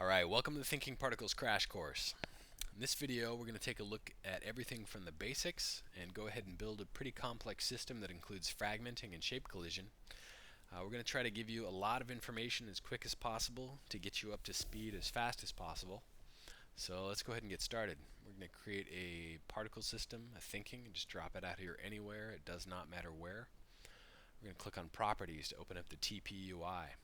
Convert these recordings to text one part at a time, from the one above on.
Alright, welcome to the Thinking Particles crash course. In this video we're going to take a look at everything from the basics and go ahead and build a pretty complex system that includes fragmenting and shape collision. We're going to try to give you a lot of information as quick as possible to get you up to speed as fast as possible. So let's go ahead and get started. We're going to create a particle system, a thinking, and just drop it out here anywhere. It does not matter where. We're going to click on Properties to open up the TP/UI.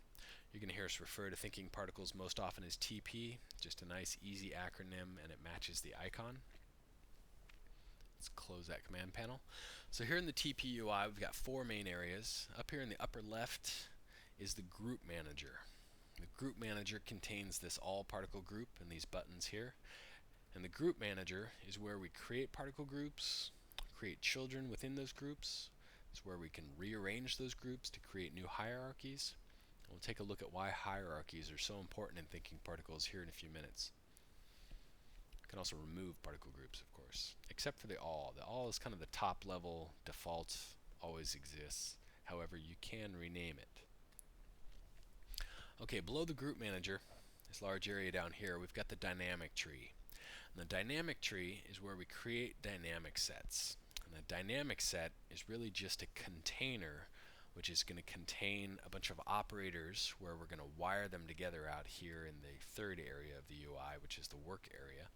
You're going to hear us refer to thinking particles most often as TP, just a nice easy acronym, and it matches the icon. Let's close that command panel. So here in the TP/UI we've got four main areas. Up here in the upper left is the group manager. The group manager contains this all particle group and these buttons here. And the group manager is where we create particle groups, create children within those groups. It's where we can rearrange those groups to create new hierarchies. We'll take a look at why hierarchies are so important in thinking particles here in a few minutes. You can also remove particle groups, of course, except for the all. The all is kind of the top level default, always exists. However, you can rename it. Okay, below the group manager, this large area down here, we've got the dynamic tree. And the dynamic tree is where we create dynamic sets. And the dynamic set is really just a container which is going to contain a bunch of operators where we're going to wire them together out here in the third area of the UI, which is the work area.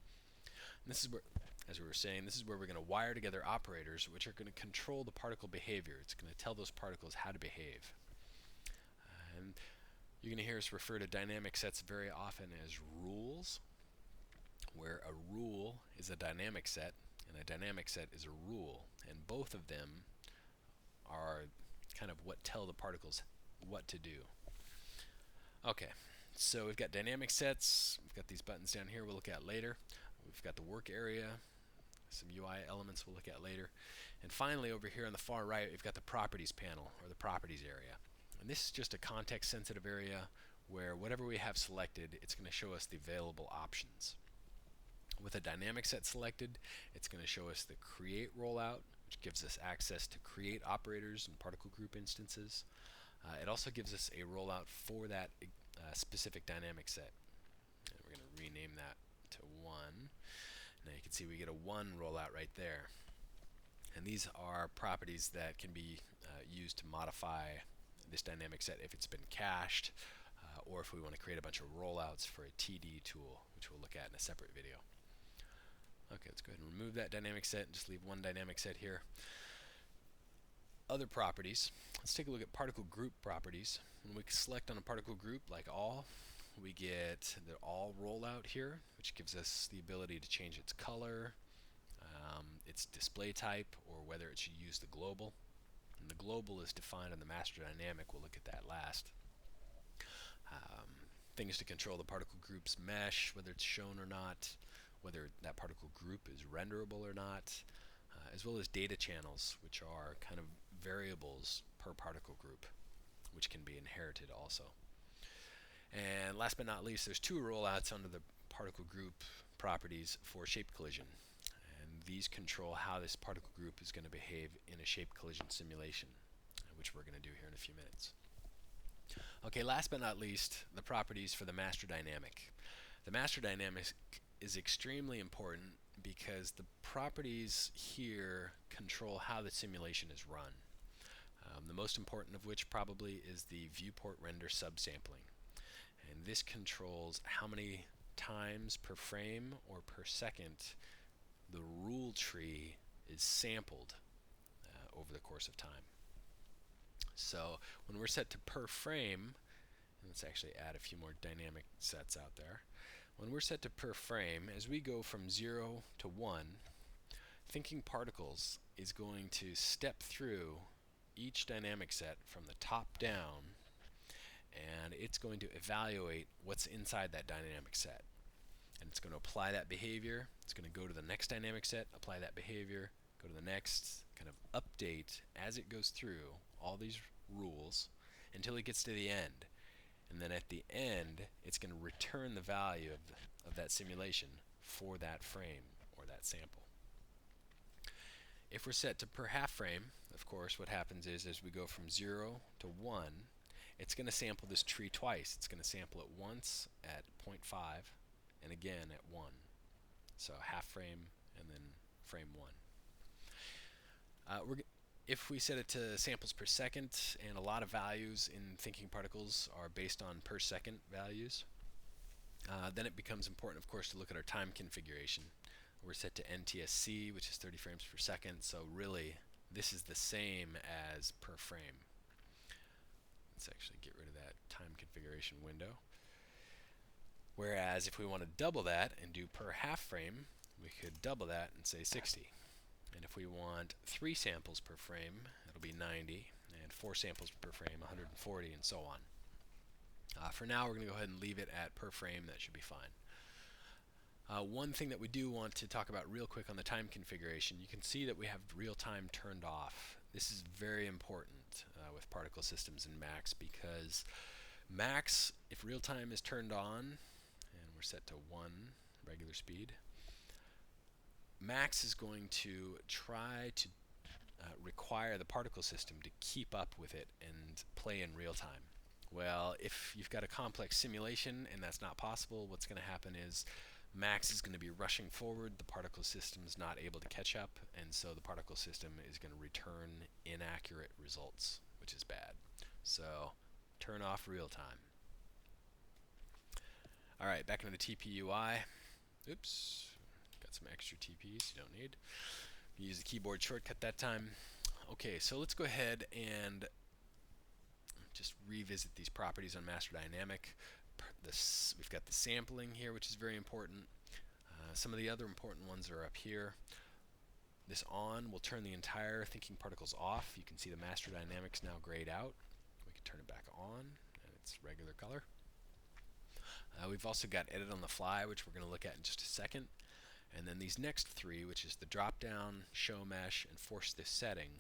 And this is where, as we were saying, this is where we're going to wire together operators which are going to control the particle behavior. It's going to tell those particles how to behave. And you're going to hear us refer to dynamic sets very often as rules, where a rule is a dynamic set and a dynamic set is a rule, and both of them are kind of what tell the particles what to do. Okay, so we've got dynamic sets, we've got these buttons down here we'll look at later, we've got the work area, some UI elements we'll look at later, and finally over here on the far right we've got the properties panel, or the properties area. And this is just a context sensitive area where whatever we have selected, it's going to show us the available options. With a dynamic set selected, it's going to show us the create rollout, which gives us access to create operators and particle group instances. It also gives us a rollout for that specific dynamic set. And we're going to rename that to 1. Now you can see we get a 1 rollout right there. And these are properties that can be used to modify this dynamic set if it's been cached, or if we want to create a bunch of rollouts for a TD tool, which we'll look at in a separate video. Okay, let's go ahead and remove that dynamic set and just leave one dynamic set here. Other properties. Let's take a look at particle group properties. When we select on a particle group like all, we get the all rollout here, which gives us the ability to change its color, its display type, or whether it should use the global. And the global is defined in the master dynamic. We'll look at that last. Things to control the particle group's mesh, whether it's shown or not, whether that particle group is renderable or not, as well as data channels, which are kind of variables per particle group, which can be inherited also. And last but not least, there's 2 rollouts under the particle group properties for shape collision. And these control how this particle group is going to behave in a shape collision simulation, which we're going to do here in a few minutes. Okay, last but not least, the properties for the master dynamic. The master dynamic is extremely important because the properties here control how the simulation is run. The most important of which probably is the viewport render subsampling. And this controls how many times per frame or per second the rule tree is sampled over the course of time. So when we're set to per frame, let's actually add a few more dynamic sets out there. When we're set to per frame, as we go from 0 to 1, thinking particles is going to step through each dynamic set from the top down, and it's going to evaluate what's inside that dynamic set. And it's going to apply that behavior, it's going to go to the next dynamic set, apply that behavior, go to the next, kind of update as it goes through all these rules until it gets to the end. And then at the end, it's going to return the value of that simulation for that frame or that sample. If we're set to per half frame, of course, what happens is as we go from 0 to 1, it's going to sample this tree twice. It's going to sample it once at 0.5 and again at 1. So half frame and then frame 1. If we set it to samples per second, and a lot of values in thinking particles are based on per second values, then it becomes important, of course, to look at our time configuration. We're set to NTSC, which is 30 frames per second, so really this is the same as per frame. Let's actually get rid of that time configuration window. Whereas if we want to double that and do per half frame, we could double that and say 60. And if we want 3 samples per frame, it'll be 90, and 4 samples per frame, 140, and so on. For now, we're going to go ahead and leave it at per frame. That should be fine. One thing that we do want to talk about real quick on the time configuration, you can see that we have real time turned off. This is very important with particle systems in Max, because Max, if real time is turned on, and we're set to 1 regular speed, Max is going to try to require the particle system to keep up with it and play in real time. Well, if you've got a complex simulation and that's not possible, what's going to happen is Max is going to be rushing forward, the particle system is not able to catch up, and so the particle system is going to return inaccurate results, which is bad. So turn off real time. Alright, back into the TP UI. Oops, got some extra TPs you don't need. Use the keyboard shortcut that time. Okay, so let's go ahead and just revisit these properties on Master Dynamic. We've got the sampling here, which is very important. Some of the other important ones are up here. This on will turn the entire thinking particles off. You can see the Master Dynamics now grayed out. We can turn it back on, and it's regular color. We've also got edit on the fly, which we're going to look at in just a second. And then these next 3, which is the drop down, show mesh, and force this setting,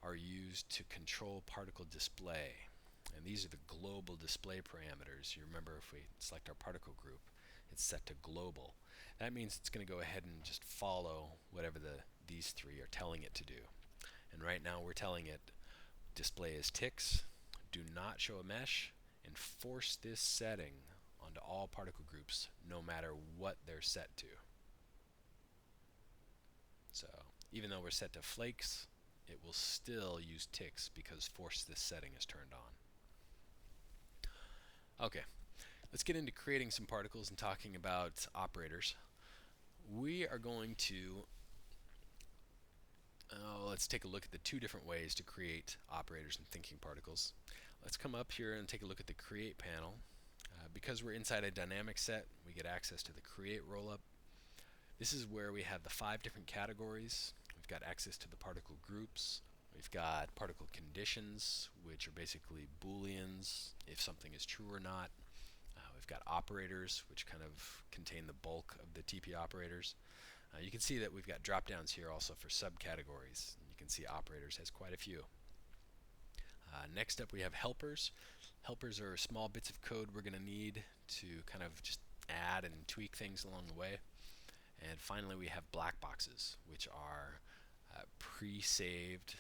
are used to control particle display. And these are the global display parameters. You remember, if we select our particle group, it's set to global. That means it's going to go ahead and just follow whatever these 3 are telling it to do. And right now we're telling it display as ticks, do not show a mesh, and force this setting onto all particle groups no matter what they're set to. So even though we're set to flakes, it will still use ticks because force this setting is turned on. Okay, let's get into creating some particles and talking about operators. We are going to, let's take a look at the 2 different ways to create operators and thinking particles. Let's come up here and take a look at the Create panel. Because we're inside a dynamic set, we get access to the Create rollup. This is where we have the 5 different categories. We've got access to the particle groups. We've got particle conditions, which are basically booleans, if something is true or not. We've got operators, which kind of contain the bulk of the TP operators. You can see that we've got drop downs here also for subcategories. You can see operators has quite a few. Next up we have helpers. Helpers are small bits of code we're going to need to kind of just add and tweak things along the way. And finally we have black boxes, which are pre-saved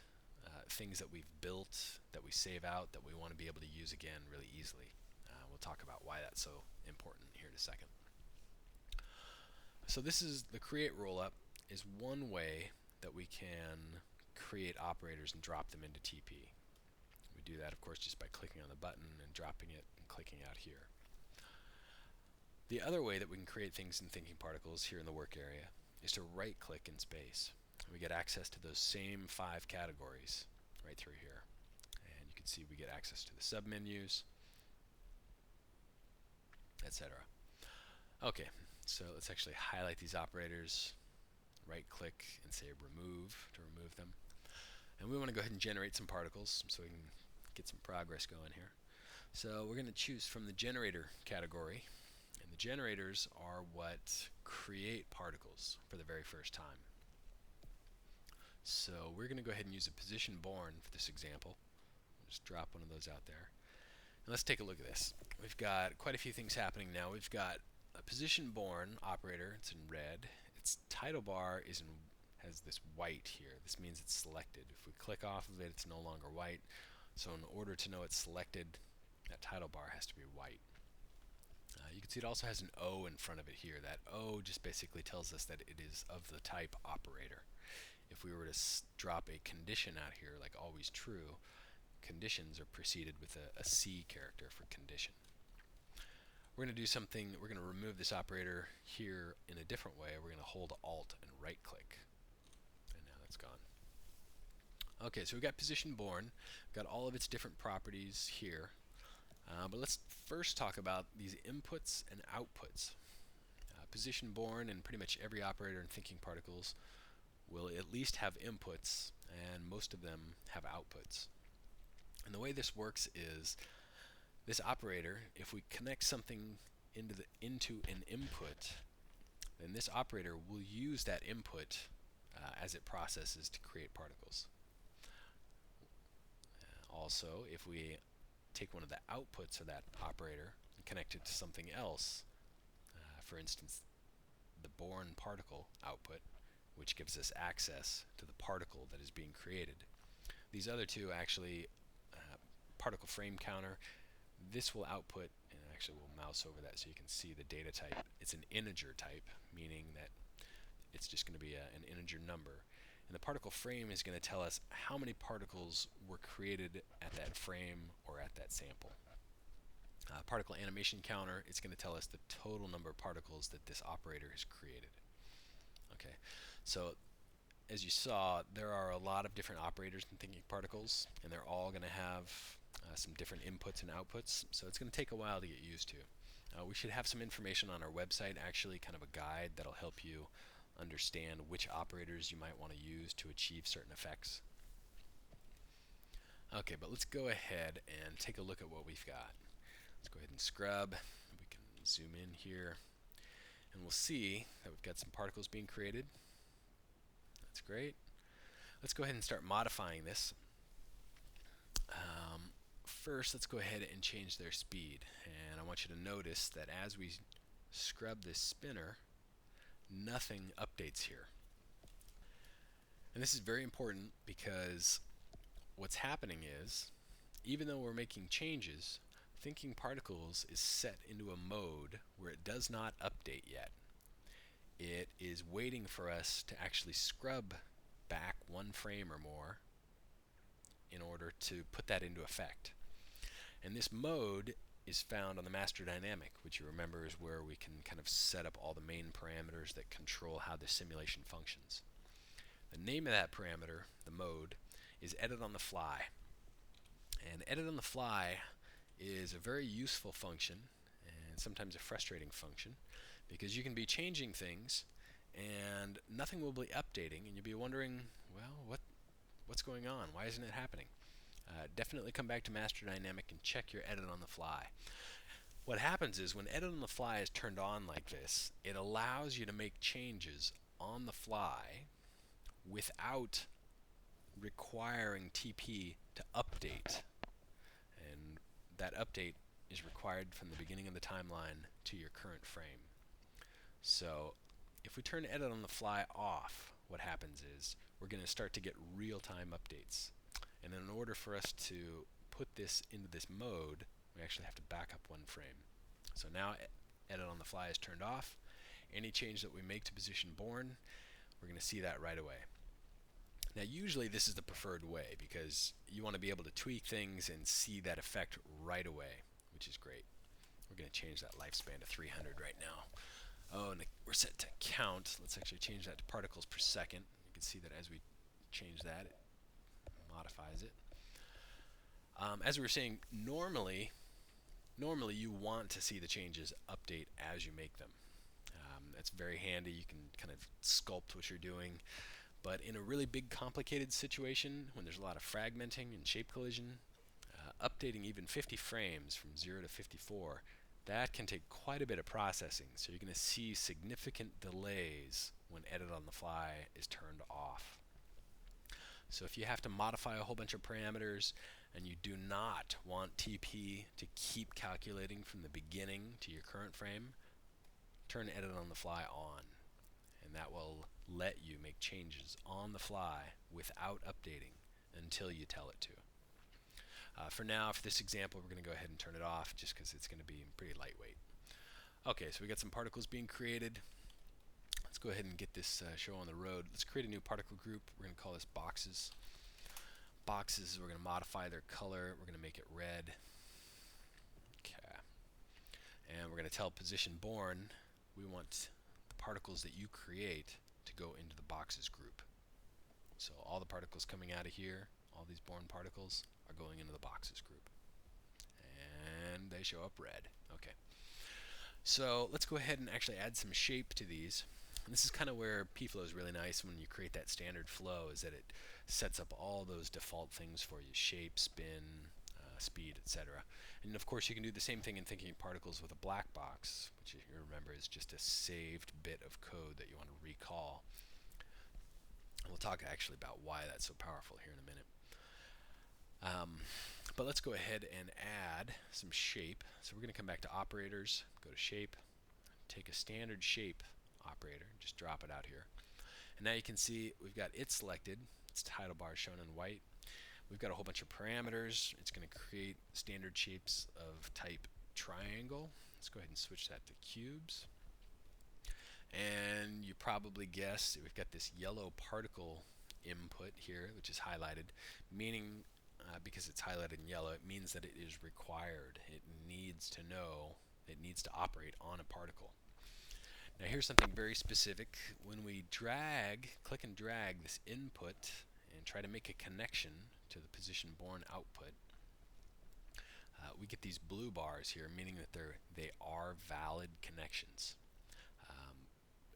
things that we've built, that we save out, that we want to be able to use again really easily. We'll talk about why that's so important here in a second. So this is the Create rollup, is one way that we can create operators and drop them into TP. We do that, of course, just by clicking on the button and dropping it and clicking out here. The other way that we can create things in thinking particles here in the work area is to right-click in space. We get access to those same 5 categories right through here. And you can see we get access to the submenus, etc. Okay, so let's actually highlight these operators, right-click and say remove to remove them. And we want to go ahead and generate some particles so we can get some progress going here. So we're going to choose from the generator category, and the generators are what create particles for the very first time. So we're going to go ahead and use a position born for this example. I'll just drop one of those out there. And let's take a look at this. We've got quite a few things happening now. We've got a position born operator, it's in red. Its title bar has this white here. This means it's selected. If we click off of it, it's no longer white. So in order to know it's selected, That title bar has to be white. You can see it also has an O in front of it here. That O just basically tells us that it is of the type operator. If we were to drop a condition out here, like always true, conditions are preceded with a C character for condition. We're going to do something, we're going to remove this operator here in a different way. We're going to hold Alt and right click. And now that's gone. Okay, so we've got position born, got all of its different properties here. But let's first talk about these inputs and outputs. Position born and pretty much every operator in thinking particles will at least have inputs, and most of them have outputs. And the way this works is this operator, if we connect something into an input, then this operator will use that input as it processes to create particles. Also, if we take one of the outputs of that operator and connect it to something else, for instance, the born particle output, which gives us access to the particle that is being created. These other two actually, particle frame counter, this will output, and actually we'll mouse over that so you can see the data type. It's an integer type, meaning that it's just going to be an integer number. And the particle frame is going to tell us how many particles were created at that frame or at that sample. Particle animation counter, it's going to tell us the total number of particles that this operator has created. Okay, so as you saw, there are a lot of different operators in thinking particles, and they're all going to have some different inputs and outputs, so it's going to take a while to get used to. We should have some information on our website, actually kind of a guide that'll help you understand which operators you might want to use to achieve certain effects. Okay, but let's go ahead and take a look at what we've got. Let's go ahead and scrub. We can zoom in here, and we'll see that we've got some particles being created. That's great. Let's go ahead and start modifying this. First, let's go ahead and change their speed. And I want you to notice that as we scrub this spinner, nothing updates here. And this is very important because what's happening is, even though we're making changes, thinking particles is set into a mode where it does not update yet. It is waiting for us to actually scrub back one frame or more in order to put that into effect. And this mode is found on the master dynamic, which you remember is where we can kind of set up all the main parameters that control how the simulation functions. The name of that parameter, the mode, is edit on the fly. And edit on the fly is a very useful function, and sometimes a frustrating function, because you can be changing things and nothing will be updating, and you'll be wondering, well, what's going on? Why isn't it happening? Definitely come back to Master Dynamic and check your edit on the fly. What happens is when edit on the fly is turned on like this, it allows you to make changes on the fly without requiring TP to update. And that update is required from the beginning of the timeline to your current frame. So if we turn edit on the fly off, what happens is we're going to start to get real-time updates. And in order for us to put this into this mode, we actually have to back up one frame. So now edit on the fly is turned off. Any change that we make to position born, we're going to see that right away. Now usually this is the preferred way because you want to be able to tweak things and see that effect right away, which is great. We're going to change that lifespan to 300 right now. Oh, and we're set to count. Let's actually change that to particles per second. You can see that as we change that, it modifies it. As we were saying, normally you want to see the changes update as you make them. That's very handy. You can kind of sculpt what you're doing. But in a really big complicated situation, when there's a lot of fragmenting and shape collision, updating even 50 frames from 0 to 54, that can take quite a bit of processing. So you're going to see significant delays when edit on the fly is turned off. So if you have to modify a whole bunch of parameters and you do not want TP to keep calculating from the beginning to your current frame, turn edit on the fly on, and that will let you make changes on the fly without updating until you tell it to. For now, for this example, we're going to go ahead and turn it off just because it's going to be pretty lightweight. Okay, so we got some particles being created. Let's go ahead and get this show on the road. Let's create a new particle group. We're going to call this boxes. Boxes, we're going to modify their color. We're going to make it red. Okay. And we're going to tell position born, we want the particles that you create to go into the boxes group. So all the particles coming out of here, all these born particles, are going into the boxes group. And they show up red. Okay. So let's go ahead and actually add some shape to these. And this is kind of where pflow is really nice when you create that standard flow, is that it sets up all those default things for you: shape, spin, speed, etc. And of course you can do the same thing in thinking particles with a black box, which you remember is just a saved bit of code that you want to recall. And we'll talk actually about why that's so powerful here in a minute. But let's go ahead and add some shape. So we're going to come back to operators, go to shape, take a standard shape operator, just drop it out here. And now you can see we've got it selected. Its title bar shown in white. We've got a whole bunch of parameters. It's going to create standard shapes of type triangle. Let's go ahead and switch that to cubes. And you probably guessed we've got this yellow particle input here, which is highlighted, meaning because it's highlighted in yellow, it means that it is required. It needs to know, it needs to operate on a particle. Now here's something very specific. When we click and drag this input and try to make a connection to the position born output, we get these blue bars here, meaning that they are valid connections.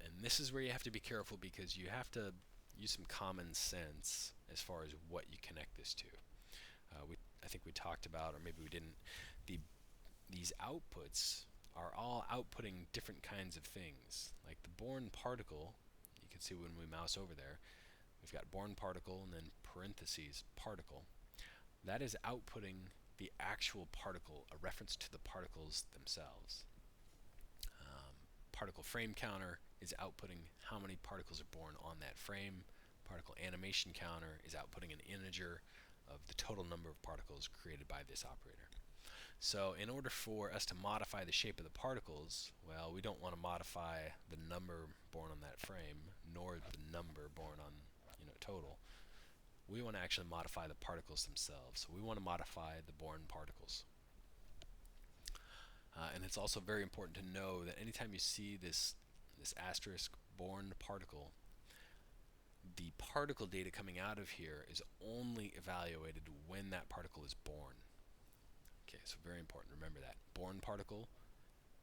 And this is where you have to be careful, because you have to use some common sense as far as what you connect this to. I think we talked about, or maybe we didn't, these outputs are all outputting different kinds of things. Like the born particle, you can see when we mouse over there, we've got born particle and then parentheses particle. That is outputting the actual particle, a reference to the particles themselves. Particle frame counter is outputting how many particles are born on that frame. Particle animation counter is outputting an integer of the total number of particles created by this operator. So in order for us to modify the shape of the particles, well, we don't want to modify the number born on that frame, nor the number born on total. We want to actually modify the particles themselves. So we want to modify the born particles. And it's also very important to know that anytime you see this asterisk born particle, the particle data coming out of here is only evaluated when that particle is born. Okay, so very important, remember that. Born particle,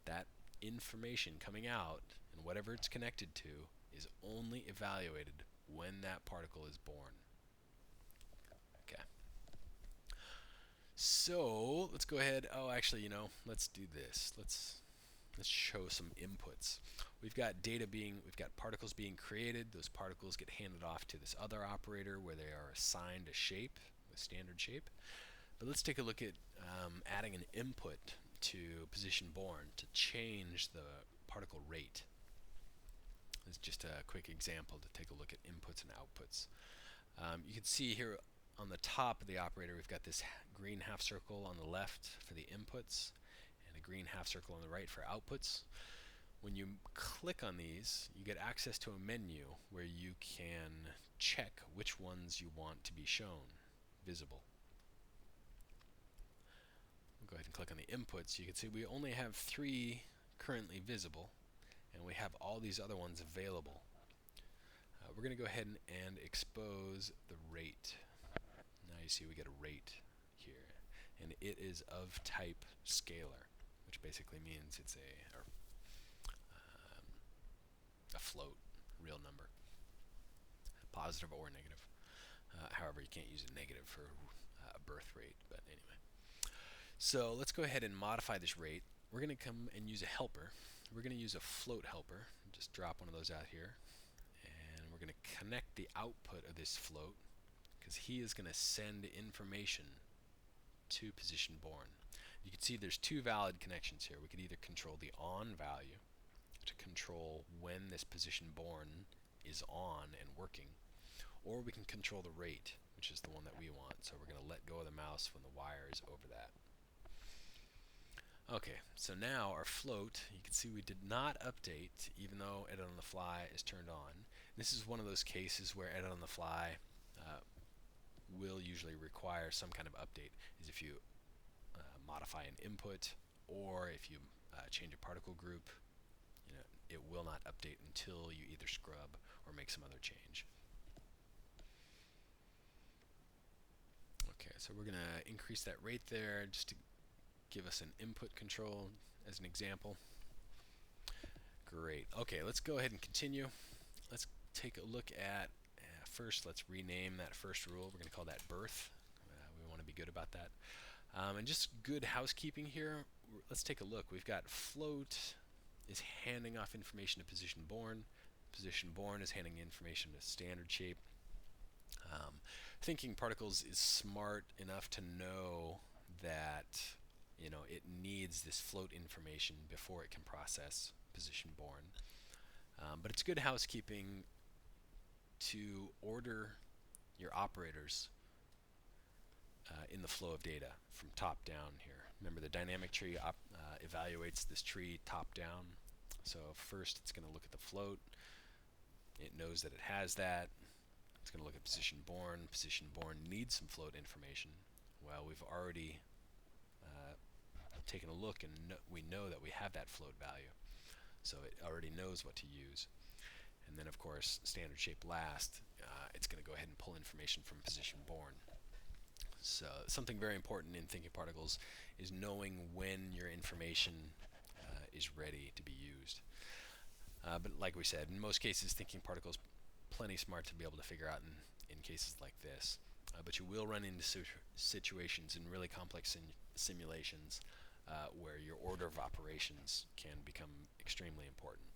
that information coming out, and whatever it's connected to, is only evaluated when that particle is born. Okay. So, let's go ahead, let's do this. Let's show some inputs. We've got particles being created. Those particles get handed off to this other operator where they are assigned a shape, a standard shape. But let's take a look at adding an input to position born to change the particle rate. This is just a quick example to take a look at inputs and outputs. You can see here on the top of the operator we've got this green half circle on the left for the inputs and a green half circle on the right for outputs. When you click on these, you get access to a menu where you can check which ones you want to be shown, visible. We'll go ahead and click on the inputs. You can see we only have 3 currently visible, and we have all these other ones available. We're going to go ahead and expose the rate. Now you see we get a rate here, and it is of type scalar, which basically means it's a float, real number, positive or negative. However, you can't use a negative for a birth rate, but anyway. So let's go ahead and modify this rate. We're going to come and use a helper. We're going to use a float helper. Just drop one of those out here. And we're going to connect the output of this float, because he is going to send information to position born. You can see there's 2 valid connections here. We could either control the on value to control when this position born is on and working, or we can control the rate, which is the one that we want. So we're going to let go of the mouse when the wire is over that. Okay, so now our float, you can see we did not update even though edit on the fly is turned on. This is one of those cases where edit on the fly will usually require some kind of update, is if you modify an input or if you change a particle group, it will not update until you either scrub or make some other change. Okay, so we're going to increase that rate there just to give us an input control as an example. Great. Okay, let's go ahead and continue. Let's take a look at, first let's rename that first rule. We're going to call that birth. We want to be good about that. And just good housekeeping here, let's take a look. We've got float is handing off information to position born. Position born is handing information to standard shape. Thinking particles is smart enough to know that it needs this float information before it can process position born. But it's good housekeeping to order your operators in the flow of data from top down here. Remember, the dynamic tree evaluates this tree top down. So first it's going to look at the float. It knows that it has that. It's going to look at position born. Position born needs some float information. Well, we've already taken a look and we know that we have that float value. So it already knows what to use. And then of course, standard shape last, it's going to go ahead and pull information from position born. So something very important in thinking particles is knowing when your information is ready to be used. But like we said, in most cases, thinking particles plenty smart to be able to figure out in cases like this. But you will run into situations in really complex simulations where your order of operations can become extremely important.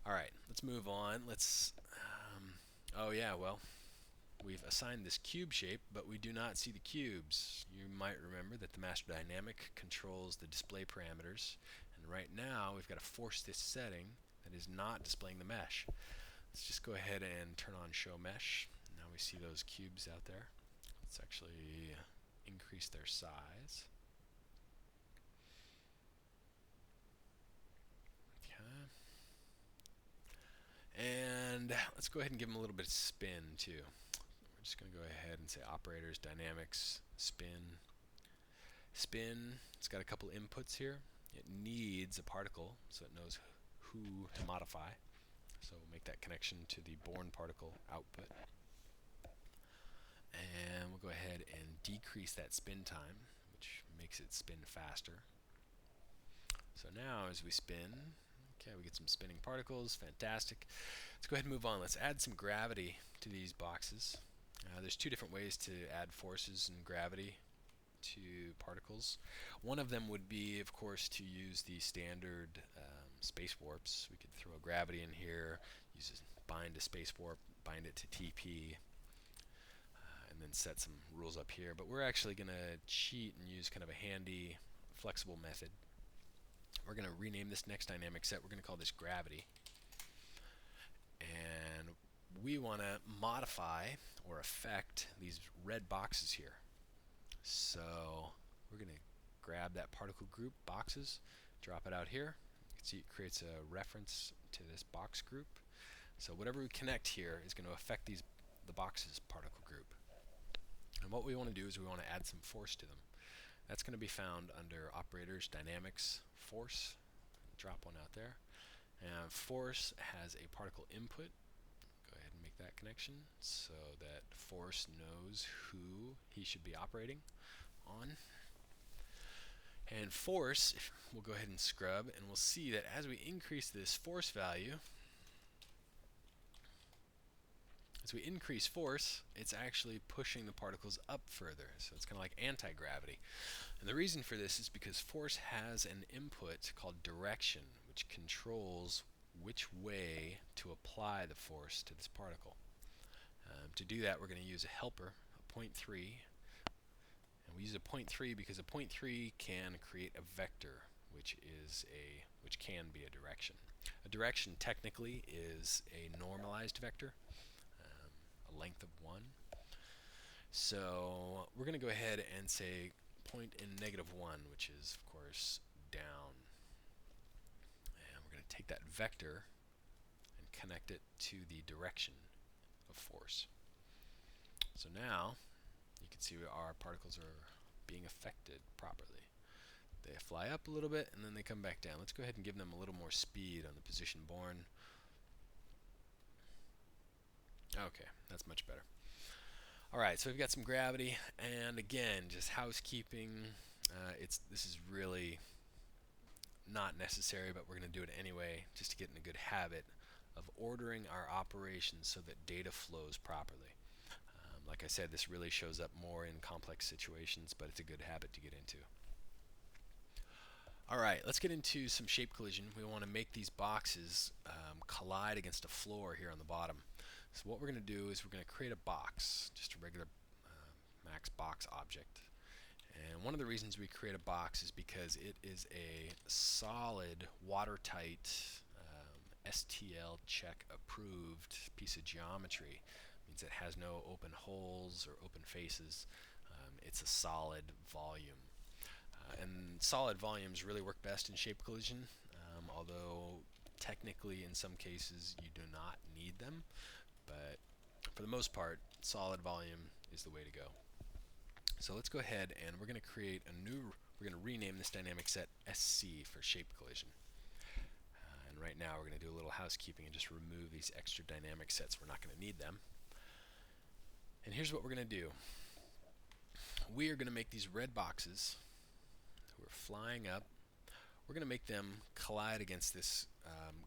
All right, let's move on. Oh yeah, well, we've assigned this cube shape, but we do not see the cubes. You might remember that the master dynamic controls the display parameters, and right now we've got to force this setting that is not displaying the mesh. Let's just go ahead and turn on show mesh. Now we see those cubes out there. Let's actually increase their size. And let's go ahead and give them a little bit of spin too. We're just going to go ahead and say operators, dynamics, spin. Spin, it's got a couple inputs here. It needs a particle, so it knows who to modify. So we'll make that connection to the born particle output. And we'll go ahead and decrease that spin time, which makes it spin faster. So now as we spin, okay, we get some spinning particles, fantastic. Let's go ahead and move on. Let's add some gravity to these boxes. There's two different ways to add forces and gravity to particles. One of them would be, of course, to use the standard space warps. We could throw a gravity in here, bind a space warp, bind it to TP, and then set some rules up here. But we're actually going to cheat and use kind of a handy, flexible method. We're going to rename this next dynamic set. We're going to call this gravity. And we want to modify or affect these red boxes here. So we're going to grab that particle group boxes, drop it out here. You can see it creates a reference to this box group. So whatever we connect here is going to affect the boxes particle group. And what we want to do is we want to add some force to them. That's going to be found under operators, dynamics, force. Drop one out there. And force has a particle input. Go ahead and make that connection so that force knows who he should be operating on. And force, we'll go ahead and scrub, and we'll see that as we increase this force value, as we increase force, it's actually pushing the particles up further. So it's kind of like anti-gravity. And the reason for this is because force has an input called direction, which controls which way to apply the force to this particle. To do that, we're going to use a helper, a 0.3. And we use a 0.3 because a 0.3 can create a vector, which can be a direction. A direction technically is a normalized vector, a length of 1. So we're going to go ahead and say point in -1, which is, of course, down. And we're going to take that vector and connect it to the direction of force. So now you can see our particles are being affected properly. They fly up a little bit and then they come back down. Let's go ahead and give them a little more speed on the position borne. Okay, that's much better. Alright, so we've got some gravity, and again, just housekeeping. This is really not necessary, but we're going to do it anyway, just to get in a good habit of ordering our operations so that data flows properly. Like I said, this really shows up more in complex situations, but it's a good habit to get into. Alright, let's get into some shape collision. We want to make these boxes collide against a floor here on the bottom. So what we're going to do is we're going to create a box, just a regular max box object. And one of the reasons we create a box is because it is a solid, watertight, STL check approved piece of geometry. It means it has no open holes or open faces. It's a solid volume. And solid volumes really work best in shape collision, although technically in some cases you do not need them. But for the most part, solid volume is the way to go. So let's go ahead and we're going to create a new, we're going to rename this dynamic set SC for shape collision. And right now we're going to do a little housekeeping and just remove these extra dynamic sets. We're not going to need them. And here's what we're going to do. We are going to make these red boxes who are flying up. We're going to make them collide against this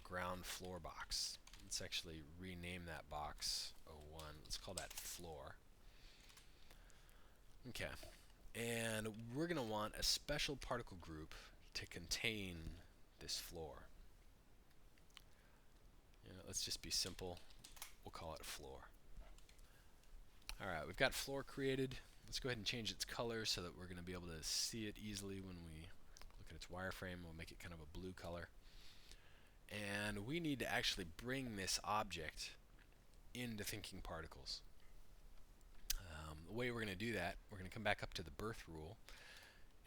ground floor box. Let's actually rename that box 01. Let's call that floor. Okay. And we're going to want a special particle group to contain this floor. Let's just be simple. We'll call it floor. Alright, we've got floor created. Let's go ahead and change its color so that we're going to be able to see it easily when we look at its wireframe. We'll make it kind of a blue color. And we need to actually bring this object into thinking particles. The way we're going to do that, we're going to come back up to the birth rule,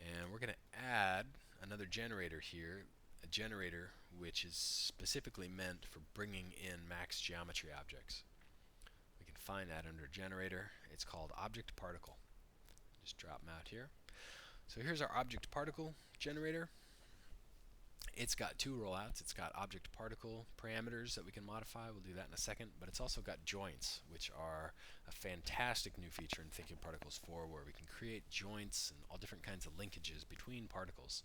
and we're going to add another generator here, a generator which is specifically meant for bringing in max geometry objects. We can find that under generator. It's called object particle. Just drop them out here. So here's our object particle generator. It's got two rollouts. It's got object particle parameters that we can modify. We'll do that in a second. But it's also got joints, which are a fantastic new feature in Thinking Particles 4, where we can create joints and all different kinds of linkages between particles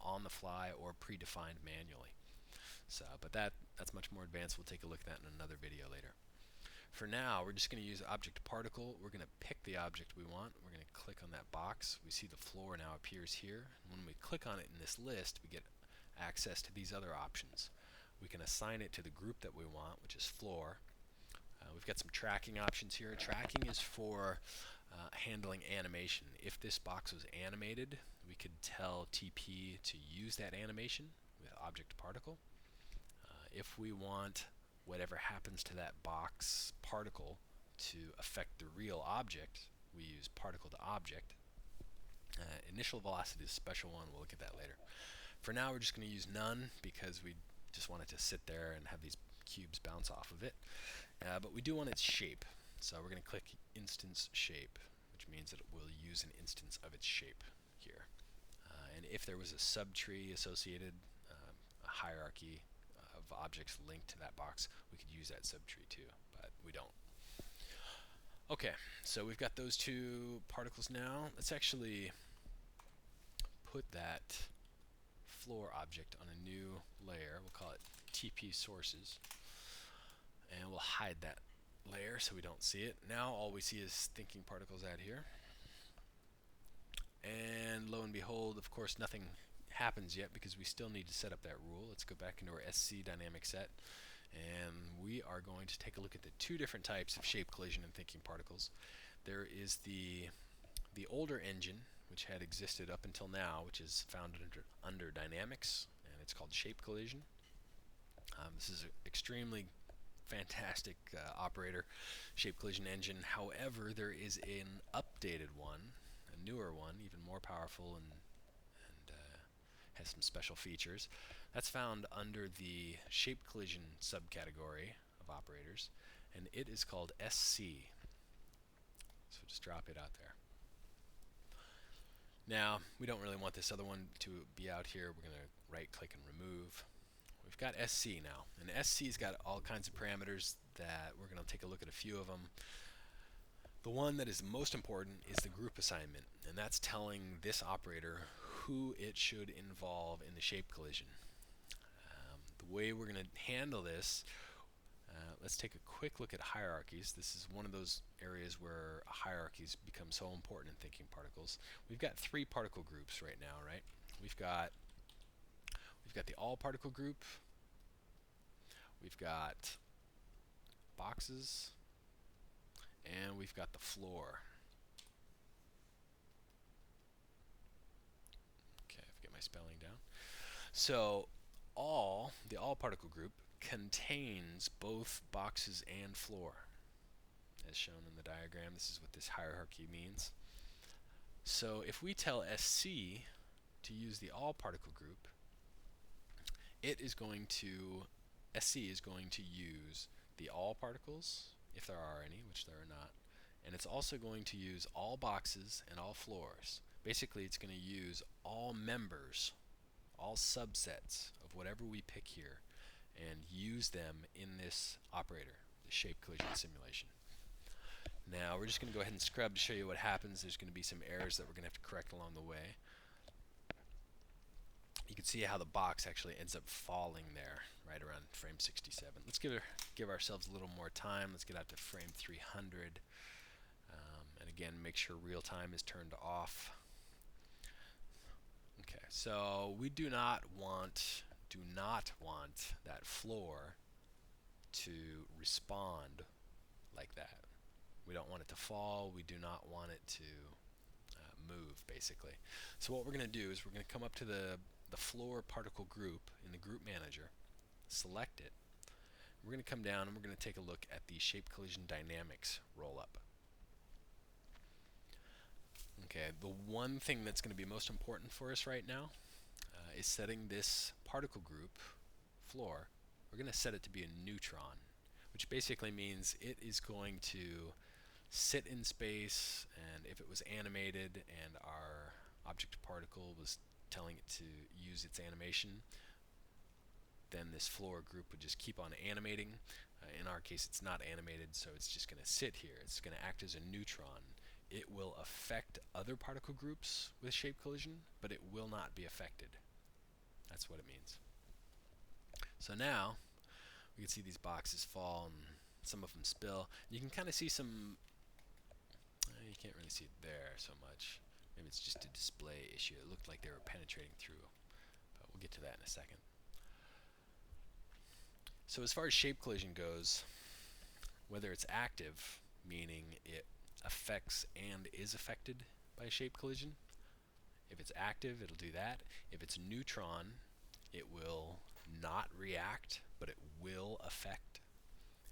on the fly or predefined manually. But that's much more advanced. We'll take a look at that in another video later. For now, we're just going to use object particle. We're going to pick the object we want. We're going to click on that box. We see the floor now appears here. And when we click on it in this list, we get access to these other options. We can assign it to the group that we want, which is floor. We've got some tracking options here. Tracking is for handling animation. If this box was animated, we could tell TP to use that animation with object particle. If we want whatever happens to that box particle to affect the real object, we use particle to object. Initial velocity is a special one. We'll look at that later. For now, we're just going to use none because we just want it to sit there and have these cubes bounce off of it. But we do want its shape. So we're going to click instance shape, which means that it will use an instance of its shape here. And if there was a subtree associated, a hierarchy of objects linked to that box, we could use that subtree too, but we don't. Okay, so we've got those two particles now. Let's actually put that floor object on a new layer. We'll call it TP sources, and we'll hide that layer so we don't see it. Now all we see is thinking particles out here, and lo and behold, of course, nothing happens yet because we still need to set up that rule. Let's go back into our SC dynamic set, and we are going to take a look at the two different types of shape collision in thinking particles. There is the older engine, which had existed up until now, which is found under dynamics, and it's called shape collision. This is extremely fantastic operator, shape collision engine. However, there is an updated one, a newer one, even more powerful and has some special features. That's found under the shape collision subcategory of operators, and it is called SC. So just drop it out there. Now, we don't really want this other one to be out here. We're going to right click and remove. We've got SC now, and SC's got all kinds of parameters that we're going to take a look at a few of them. The one that is most important is the group assignment, and that's telling this operator who it should involve in the shape collision. The way we're going to handle this, let's take a quick look at hierarchies. This is one of those areas where hierarchies become so important in thinking particles. We've got 3 particle groups right now, right? We've got the all particle group, we've got boxes, and we've got the floor. Okay, I get my spelling down. So the all particle group contains both boxes and floor. As shown in the diagram, this is what this hierarchy means. So if we tell SC to use the all particle group, SC is going to use the all particles, if there are any, which there are not, and it's also going to use all boxes and all floors. Basically, it's going to use all members, all subsets of whatever we pick here, and use them in this operator, the shape collision simulation. Now, we're just going to go ahead and scrub to show you what happens. There's going to be some errors that we're going to have to correct along the way. You can see how the box actually ends up falling there right around frame 67. Let's give ourselves a little more time. Let's get out to frame 300. And again, make sure real time is turned off. Okay, so we do not want that floor to respond like that. We don't want it to fall. We do not want it to move, basically. So what we're going to do is we're going to come up to the floor particle group in the group manager, select it. We're going to come down and we're going to take a look at the shape collision dynamics roll-up. Okay, the one thing that's going to be most important for us right now is setting this particle group floor. We're going to set it to be a neutron, which basically means it is going to sit in space, and if it was animated and our object particle was telling it to use its animation, then this floor group would just keep on animating. In our case, it's not animated, so it's just going to sit here. It's going to act as a neutron. It will affect other particle groups with shape collision, but it will not be affected. That's what it means. So now we can see these boxes fall and some of them spill. You can kind of see some, you can't really see it there so much. Maybe it's just a display issue. It looked like they were penetrating through, but we'll get to that in a second. So as far as shape collision goes, whether it's active, meaning it affects and is affected by shape collision, if it's active, it'll do that. If it's neutron, it will not react, but it will affect.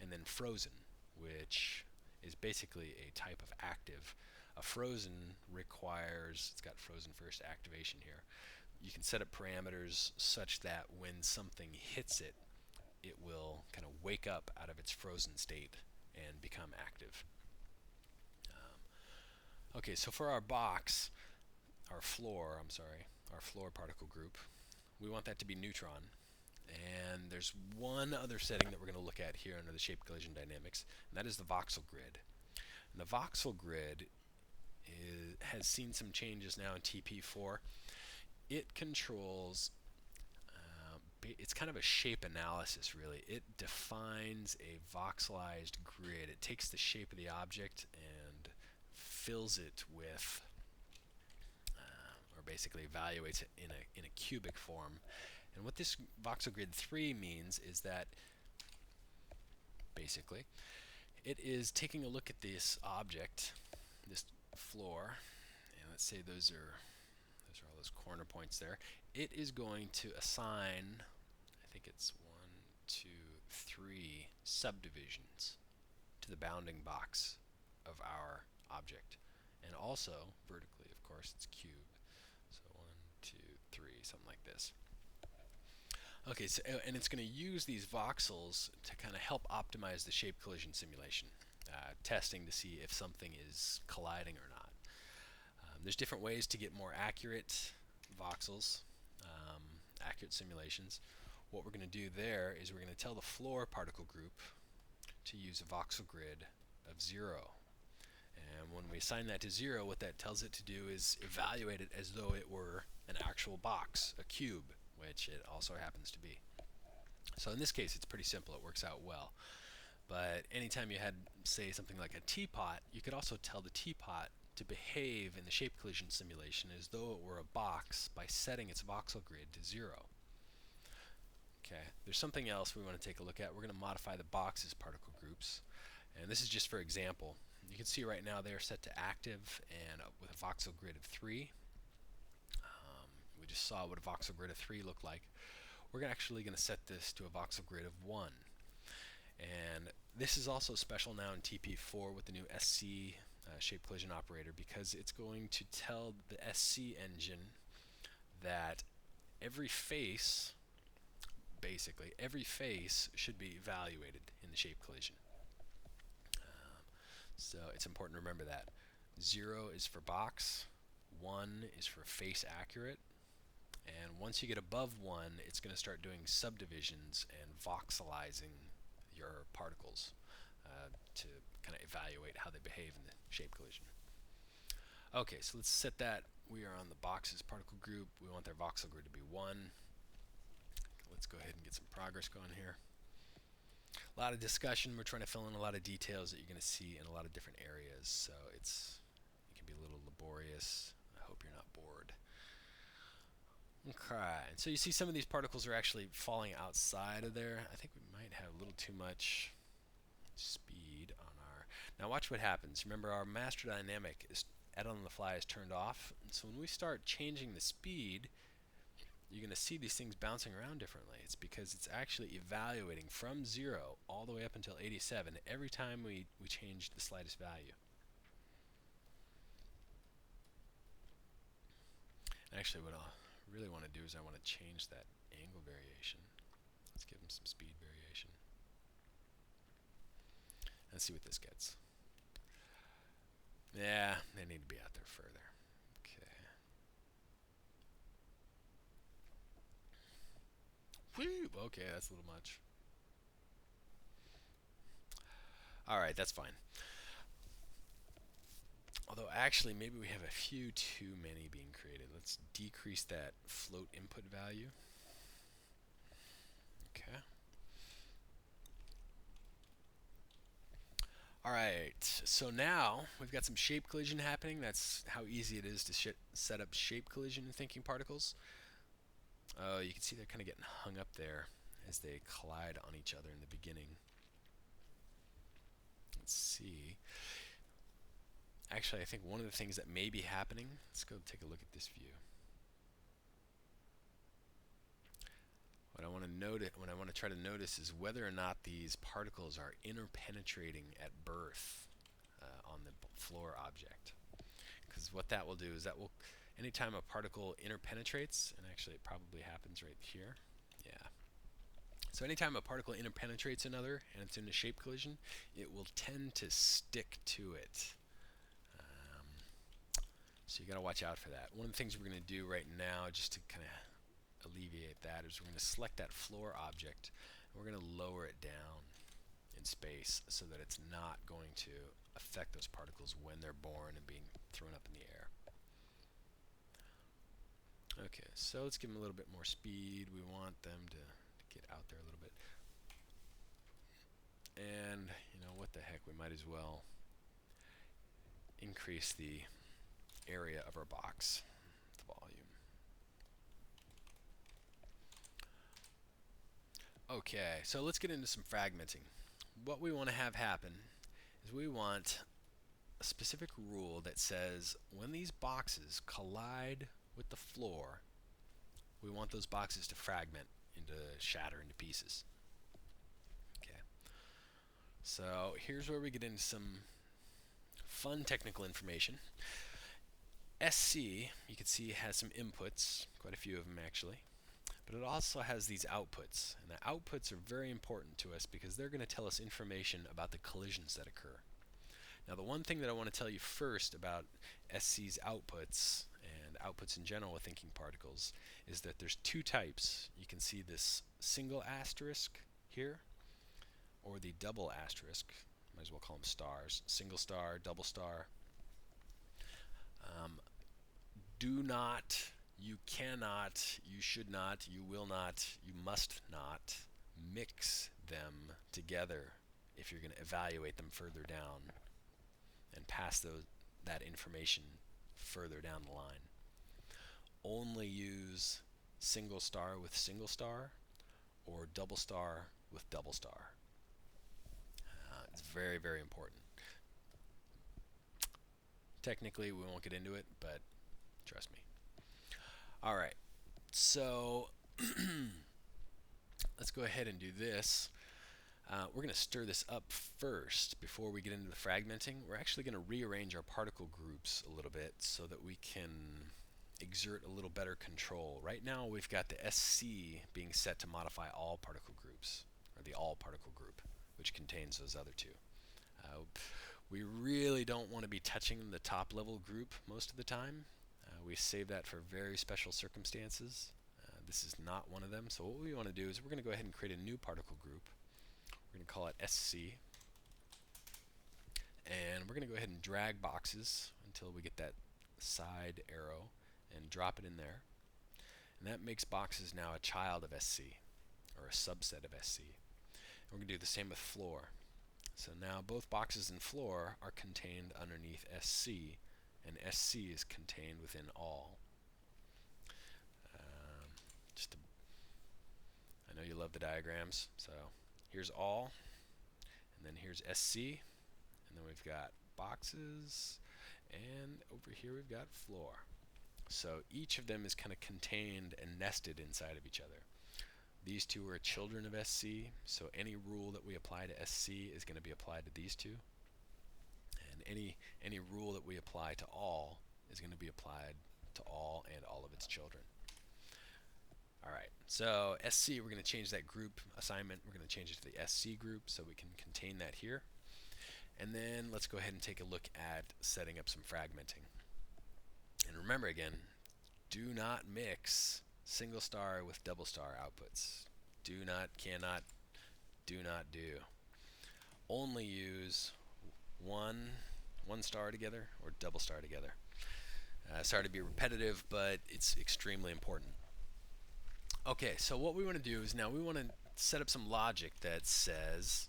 And then frozen, which is basically a type of active. A frozen requires, it's got frozen first activation here. You can set up parameters such that when something hits it, it will kind of wake up out of its frozen state and become active. Okay, so for our box, our floor particle group, we want that to be neutron. And there's one other setting that we're going to look at here under the shape collision dynamics, and that is the voxel grid. And the voxel grid has seen some changes now in TP4. It controls, it's kind of a shape analysis, really. It defines a voxelized grid. It takes the shape of the object and fills it with, or basically evaluates it in a cubic form. And what this Voxel Grid 3 means is that basically it is taking a look at this object, this floor, and let's say those are all those corner points there. It is going to assign, I think it's 1, 2, 3 subdivisions to the bounding box of our object. And also, vertically, of course, it's cube. So 1, 2, 3, something like this. Okay, so, and it's going to use these voxels to kind of help optimize the shape collision simulation, testing to see if something is colliding or not. There's different ways to get more accurate voxels, accurate simulations. What we're going to do there is we're going to tell the floor particle group to use a voxel grid of 0. And when we assign that to 0, what that tells it to do is evaluate it as though it were an actual box, a cube, which it also happens to be. So in this case, it's pretty simple. It works out well. But anytime you had, say, something like a teapot, you could also tell the teapot to behave in the shape collision simulation as though it were a box by setting its voxel grid to 0. Okay, there's something else we want to take a look at. We're going to modify the box's particle groups. And this is just for example. You can see right now they are set to active and with a voxel grid of 3. We just saw what a voxel grid of 3 looked like. We're actually going to set this to a voxel grid of 1. And this is also special now in TP4 with the new SC shape collision operator, because it's going to tell the SC engine that every face, basically, every face should be evaluated in the shape collision. So it's important to remember that. 0 is for box, 1 is for face accurate, and once you get above 1, it's going to start doing subdivisions and voxelizing your particles to kind of evaluate how they behave in the shape collision. Okay, so let's set that. We are on the box's particle group. We want their voxel grid to be 1. Let's go ahead and get some progress going here. A lot of discussion. We're trying to fill in a lot of details that you're going to see in a lot of different areas, so it can be a little laborious. I hope you're not bored. Okay, and so you see some of these particles are actually falling outside of there. I think we might have a little too much speed on our... Now watch what happens. Remember, our master dynamic is add on the fly is turned off, and so when we start changing the speed, you're going to see these things bouncing around differently. It's because it's actually evaluating from 0 all the way up until 87 every time we change the slightest value. Actually, what I really want to do is I want to change that angle variation. Let's give them some speed variation. Let's see what this gets. Yeah, they need to be out there further. Okay. Woo! Okay, that's a little much. Alright, that's fine. Although actually maybe we have a few too many being created. Let's decrease that float input value. Okay. Alright, so now we've got some shape collision happening. That's how easy it is to set up shape collision in thinking particles. Oh, you can see they're kind of getting hung up there as they collide on each other in the beginning. Let's see. Actually, I think one of the things that may be happening, let's go take a look at this view. What I want to try to notice is whether or not these particles are interpenetrating at birth on the floor object. Because what that will do is that will, anytime a particle interpenetrates, and actually it probably happens right here. Yeah. So anytime a particle interpenetrates another and it's in a shape collision, it will tend to stick to it. So you got to watch out for that. One of the things we're going to do right now, just to kind of alleviate that, is we're going to select that floor object and we're going to lower it down in space so that it's not going to affect those particles when they're born and being thrown up in the air. Okay, so let's give them a little bit more speed. We want them to get out there a little bit. And, you know, what the heck, we might as well increase the area of our box, the volume. Okay, so let's get into some fragmenting. What we want to have happen is we want a specific rule that says when these boxes collide with the floor, we want those boxes to fragment, shatter into pieces. Okay. So here's where we get into some fun technical information. SC, you can see, has some inputs, quite a few of them actually, but it also has these outputs. And the outputs are very important to us because they're going to tell us information about the collisions that occur. Now, the one thing that I want to tell you first about SC's outputs and outputs in general with thinking particles is that there's two types. You can see this single asterisk here, or the double asterisk. Might as well call them stars. Single star, double star. Do not, you cannot, you should not, you will not, you must not mix them together if you're going to evaluate them further down and pass that information further down the line. Only use single star with single star or double star with double star. It's very, very important. Technically, we won't get into it, but trust me. All right, so let's go ahead and do this. We're going to stir this up first before we get into the fragmenting. We're actually going to rearrange our particle groups a little bit so that we can exert a little better control. Right now we've got the SC being set to modify all particle groups, or the all particle group, which contains those other two. We really don't want to be touching the top level group most of the time. We save that for very special circumstances. This is not one of them. So what we want to do is we're going to go ahead and create a new particle group. We're going to call it SC. And we're going to go ahead and drag boxes until we get that side arrow and drop it in there. And that makes boxes now a child of SC, or a subset of SC. And we're going to do the same with floor. So now both boxes and floor are contained underneath SC, and SC is contained within all. I know you love the diagrams, so here's all, and then here's SC, and then we've got boxes, and over here we've got floor. So each of them is kind of contained and nested inside of each other. These two are children of SC, so any rule that we apply to SC is going to be applied to these two. And any rule that we apply to all is going to be applied to all and all of its children. Alright, so SC, we're going to change that group assignment. We're going to change it to the SC group so we can contain that here. And then let's go ahead and take a look at setting up some fragmenting. And remember again, do not mix single star with double star outputs. Do not, cannot, do not do. Only use one star together or double star together. Sorry to be repetitive, but it's extremely important. Okay, so what we want to do is now we want to set up some logic that says,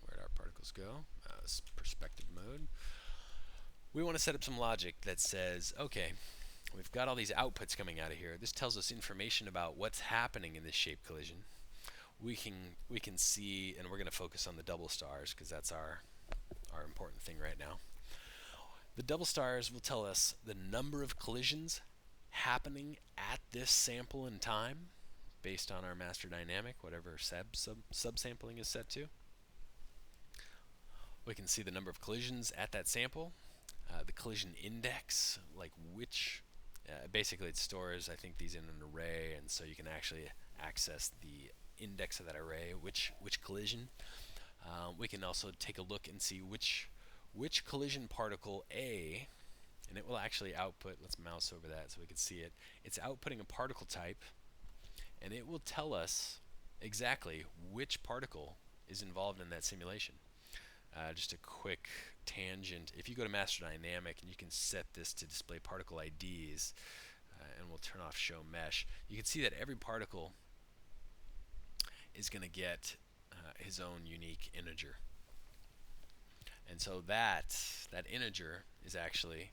where'd our particles go? Perspective mode. We want to set up some logic that says, okay, we've got all these outputs coming out of here. This tells us information about what's happening in this shape collision. We can see, and we're going to focus on the double stars because that's our important thing right now. The double stars will tell us the number of collisions happening at this sample in time based on our master dynamic, whatever subsampling is set to. We can see the number of collisions at that sample, the collision index, like which, basically it stores, I think, these in an array, and so you can actually access the index of that array, which collision. We can also take a look and see which collision particle A, and it will actually output, let's mouse over that so we can see it. It's outputting a particle type, and it will tell us exactly which particle is involved in that simulation. Just a quick tangent. If you go to Master Dynamic and you can set this to display particle IDs, and we'll turn off Show Mesh, you can see that every particle is going to get his own unique integer. And so that integer is actually,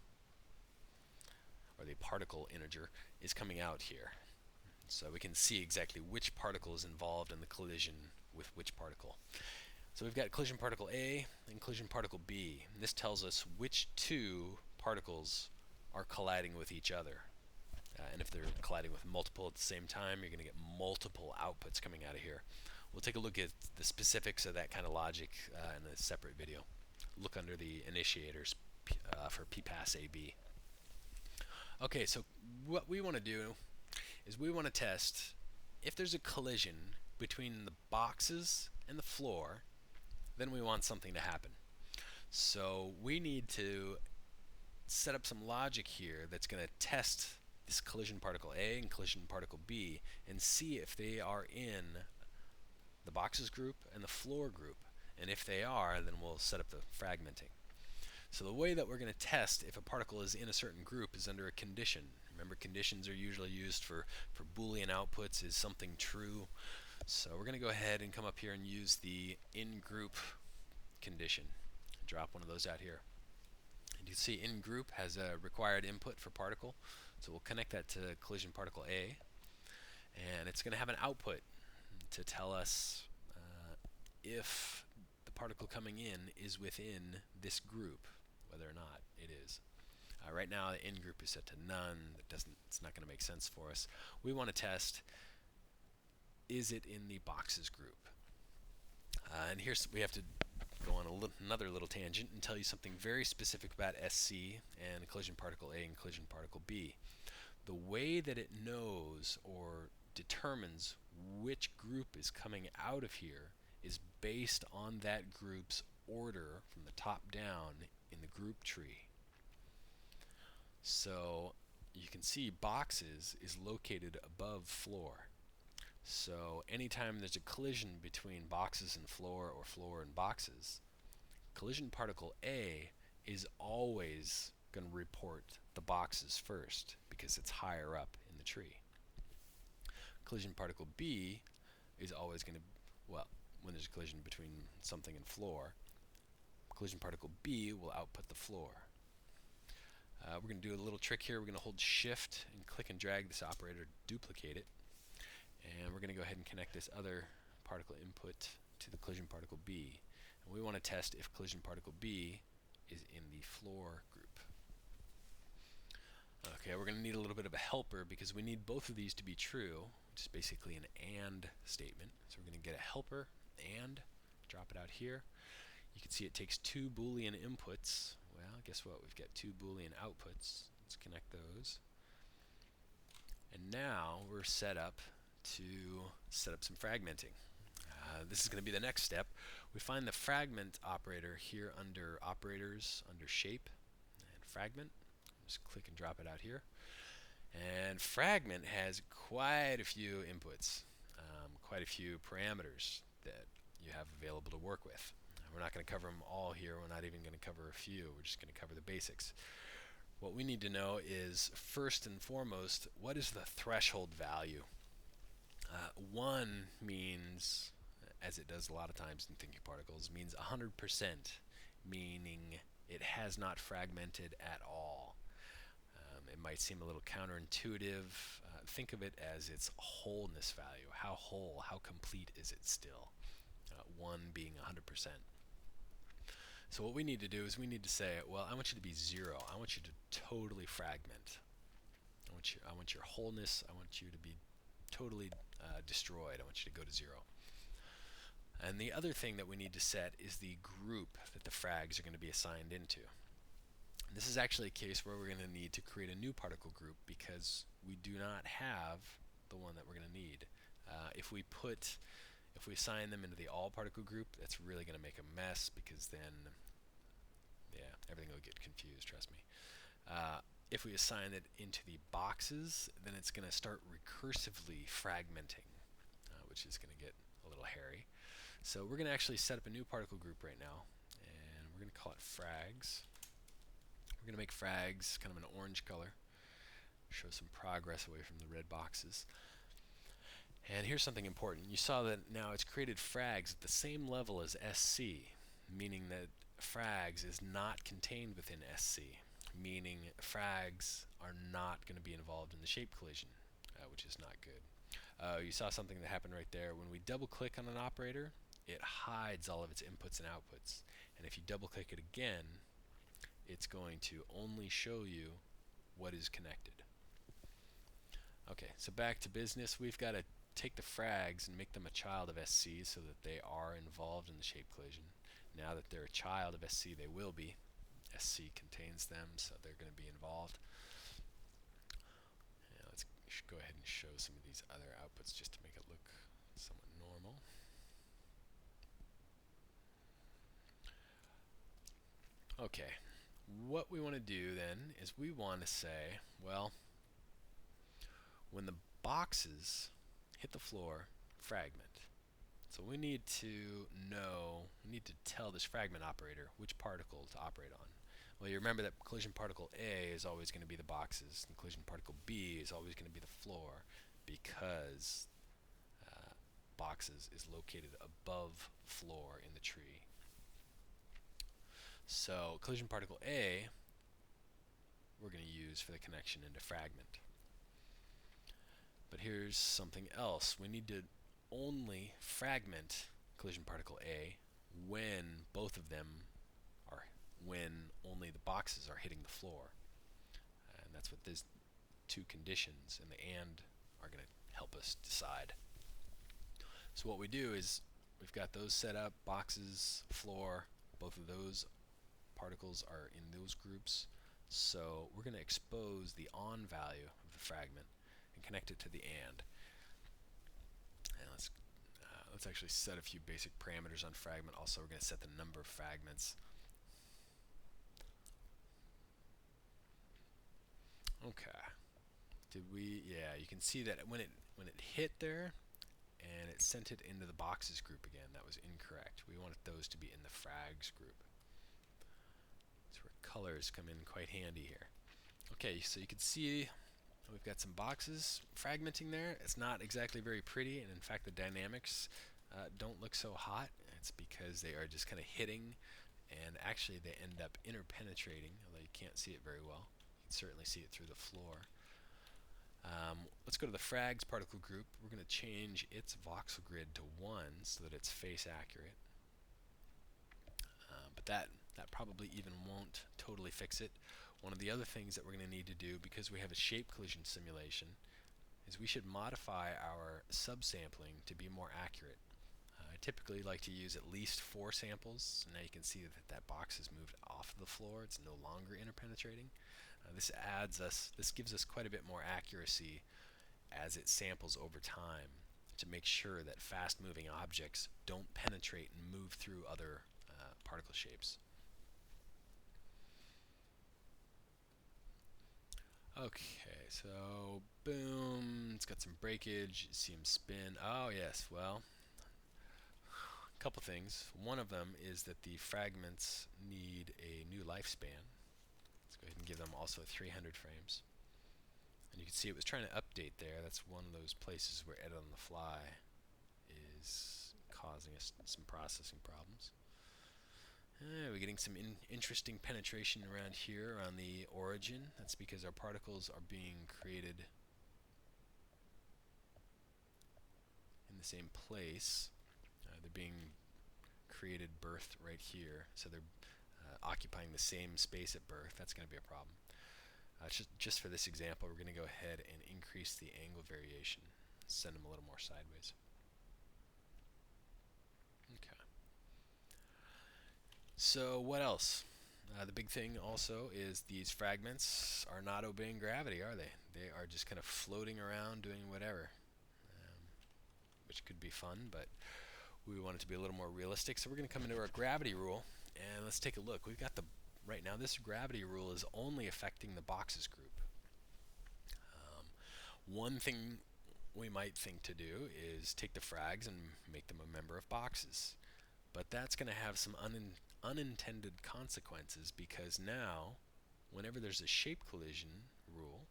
or the particle integer, is coming out here. So we can see exactly which particle is involved in the collision with which particle. So we've got collision particle A and collision particle B. And this tells us which two particles are colliding with each other. And if they're colliding with multiple at the same time, you're going to get multiple outputs coming out of here. We'll take a look at the specifics of that kind of logic in a separate video. Look under the initiators for PPAS-AB. Okay, so what we want to do is we want to test if there's a collision between the boxes and the floor, then we want something to happen. So we need to set up some logic here that's going to test this collision particle A and collision particle B and see if they are in the boxes group and the floor group. And if they are, then we'll set up the fragmenting. So the way that we're going to test if a particle is in a certain group is under a condition. Remember, conditions are usually used for Boolean outputs. Is something true? So we're going to go ahead and come up here and use the in-group condition. Drop one of those out here. And you see in-group has a required input for particle. So we'll connect that to collision particle A. And it's going to have an output to tell us if the particle coming in is within this group, whether or not it is. Right now the in group is set to none. It's not going to make sense for us. We want to test, is it in the boxes group? And here's, we have to go on another little tangent and tell you something very specific about SC and collision particle A and collision particle B. The way that it knows or determines which group is coming out of here is based on that group's order from the top down in the group tree. So you can see boxes is located above floor. So anytime there's a collision between boxes and floor or floor and boxes, collision particle A is always going to report the boxes first because it's higher up in the tree. Collision particle B is always going to, well, when there's a collision between something and floor, collision particle B will output the floor. We're going to do a little trick here. We're going to hold shift and click and drag this operator, duplicate it, and we're going to go ahead and connect this other particle input to the collision particle B. And we want to test if collision particle B is in the floor group. Okay, we're going to need a little bit of a helper because we need both of these to be true, which is basically an AND statement. So we're going to get a helper, AND, drop it out here. You can see it takes two Boolean inputs. Well, guess what? We've got two Boolean outputs. Let's connect those. And now we're set up to set up some fragmenting. This is going to be the next step. We find the fragment operator here under operators, under shape, and fragment. Just click and drop it out here. And fragment has quite a few inputs, quite a few parameters that you have available to work with. We're not going to cover them all here. We're not even going to cover a few. We're just going to cover the basics. What we need to know is, first and foremost, what is the threshold value? 1 means, as it does a lot of times in thinking particles, means 100%, meaning it has not fragmented at all. It might seem a little counterintuitive. Think of it as its wholeness value. How whole, how complete is it still? 1 being 100%. So what we need to do is we need to say, well, I want you to be 0. I want you to totally fragment. I want your wholeness. I want you to be totally destroyed. I want you to go to 0. And the other thing that we need to set is the group that the frags are going to be assigned into. This is actually a case where we're going to need to create a new particle group because we do not have the one that we're going to need. If we assign them into the all particle group, that's really going to make a mess because then, yeah, everything will get confused, trust me. If we assign it into the boxes, then it's going to start recursively fragmenting, which is going to get a little hairy. So we're going to actually set up a new particle group right now, and we're going to call it frags. We're going to make frags kind of an orange color, show some progress away from the red boxes. And here's something important. You saw that now it's created frags at the same level as SC, meaning that frags is not contained within SC, meaning frags are not going to be involved in the shape collision, which is not good. You saw something that happened right there. When we double click on an operator, it hides all of its inputs and outputs. And if you double click it again, it's going to only show you what is connected. Okay, so back to business. We've got a take the frags and make them a child of SC so that they are involved in the shape collision. Now that they're a child of SC, they will be. SC contains them, so they're going to be involved. Now let's go ahead and show some of these other outputs just to make it look somewhat normal. Okay, what we want to do then is we want to say, well, when the boxes hit the floor, fragment. So we need to tell this fragment operator which particle to operate on. Well, you remember that collision particle A is always going to be the boxes, and collision particle B is always going to be the floor, because boxes is located above floor in the tree. So collision particle A we're going to use for the connection into fragment. But here's something else. We need to only fragment collision particle A when both of them are, when only the boxes are hitting the floor. And that's what these two conditions and the AND are going to help us decide. So what we do is we've got those set up, boxes, floor, both of those particles are in those groups. So we're going to expose the on value of the fragment and connect it to the AND. And let's actually set a few basic parameters on fragment. Also, we're going to set the number of fragments. Okay. Yeah, you can see that when it hit there and it sent it into the boxes group again, that was incorrect. We wanted those to be in the frags group. That's where colors come in quite handy here. Okay, so you can see we've got some boxes fragmenting there. It's not exactly very pretty, and in fact the dynamics don't look so hot. It's because they are just kind of hitting, and actually they end up interpenetrating, although you can't see it very well. You can certainly see it through the floor. Let's go to the frags particle group. We're going to change its voxel grid to 1 so that it's face accurate. But that probably even won't totally fix it. One of the other things that we're going to need to do, because we have a shape collision simulation, is we should modify our subsampling to be more accurate. I typically like to use at least 4 samples. Now you can see that that box has moved off the floor. It's no longer interpenetrating. This gives us quite a bit more accuracy as it samples over time to make sure that fast-moving objects don't penetrate and move through other particle shapes. Okay, so boom, it's got some breakage. You see them spin. Oh yes, well, a couple things. One of them is that the fragments need a new lifespan. Let's go ahead and give them also 300 frames. And you can see it was trying to update there. That's one of those places where edit on the fly is causing us some processing problems. We're getting some interesting penetration around here on the origin. That's because our particles are being created in the same place. They're being created birth right here, so they're occupying the same space at birth. That's going to be a problem. Just for this example, we're going to go ahead and increase the angle variation, send them a little more sideways. Okay. So what else? The big thing also is these fragments are not obeying gravity, are they? They are just kind of floating around doing whatever, which could be fun, but we want it to be a little more realistic. So we're going to come into our gravity rule, and let's take a look. We've got right now this gravity rule is only affecting the boxes group. One thing we might think to do is take the frags and make them a member of boxes. But that's going to have some unintended consequences, because now, whenever there's a shape collision rule,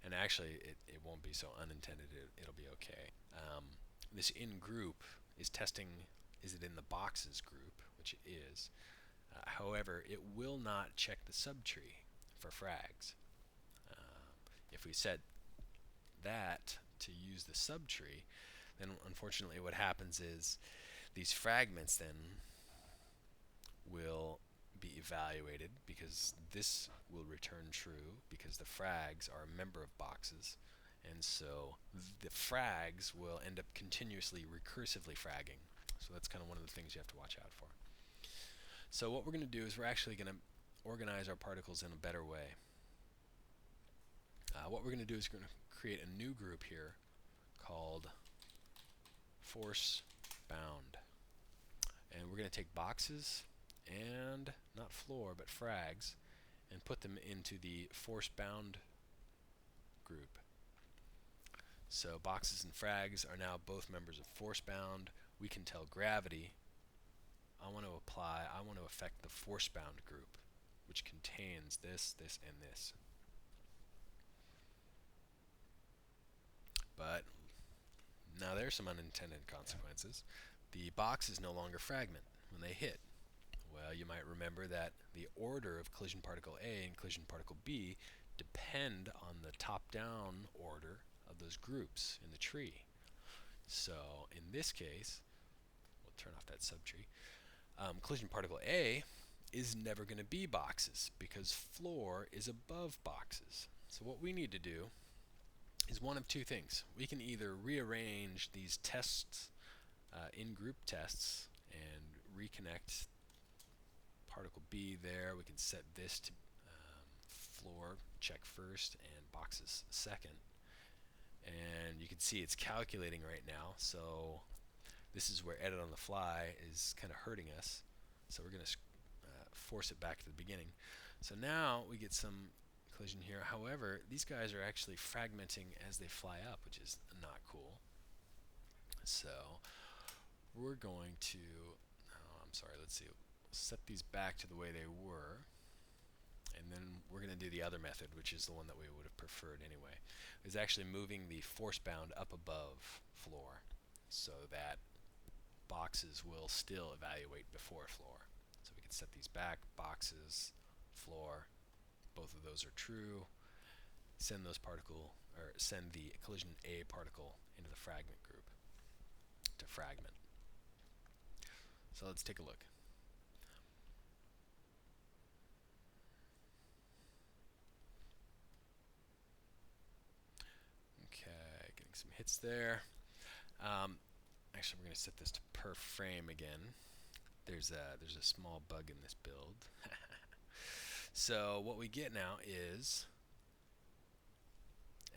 and actually it won't be so unintended, it'll be okay. This in group is testing, is it in the boxes group, which it is. However, it will not check the subtree for frags. If we set that to use the subtree, then unfortunately what happens is these fragments then will be evaluated, because this will return true because the frags are a member of boxes, And so the frags will end up continuously recursively fragging. So that's kind of one of the things you have to watch out for. So what we're going to do is we're actually going to organize our particles in a better way. What we're going to do is we're going to create a new group here called force bound. And we're going to take boxes and not floor but frags and put them into the force bound group. So boxes and frags are now both members of force bound. We can tell gravity I want to affect the force bound group, which contains this, this, and this. But now there's some unintended consequences. The boxes no longer fragment when they hit. Well, you might remember that the order of collision particle A and collision particle B depend on the top-down order of those groups in the tree. So in this case, we'll turn off that subtree. Collision particle A is never going to be boxes because floor is above boxes. So what we need to do is one of two things. We can either rearrange these tests in group tests and reconnect particle B there. We can set this to floor check first and boxes second. And you can see it's calculating right now. So this is where edit on the fly is kind of hurting us. So we're going to force it back to the beginning. So now we get some collision here. However, these guys are actually fragmenting as they fly up, which is not cool. So we're going to, let's see, set these back to the way they were. And then we're going to do the other method, which is the one that we would have preferred anyway. Is actually moving the force bound up above floor so that boxes will still evaluate before floor. So we can set these back, boxes, floor, both of those are true. Send the collision A particle into the fragment group to fragment. So let's take a look. Okay, getting some hits there. Actually, we're going to set this to per frame again. There's a small bug in this build. So what we get now is,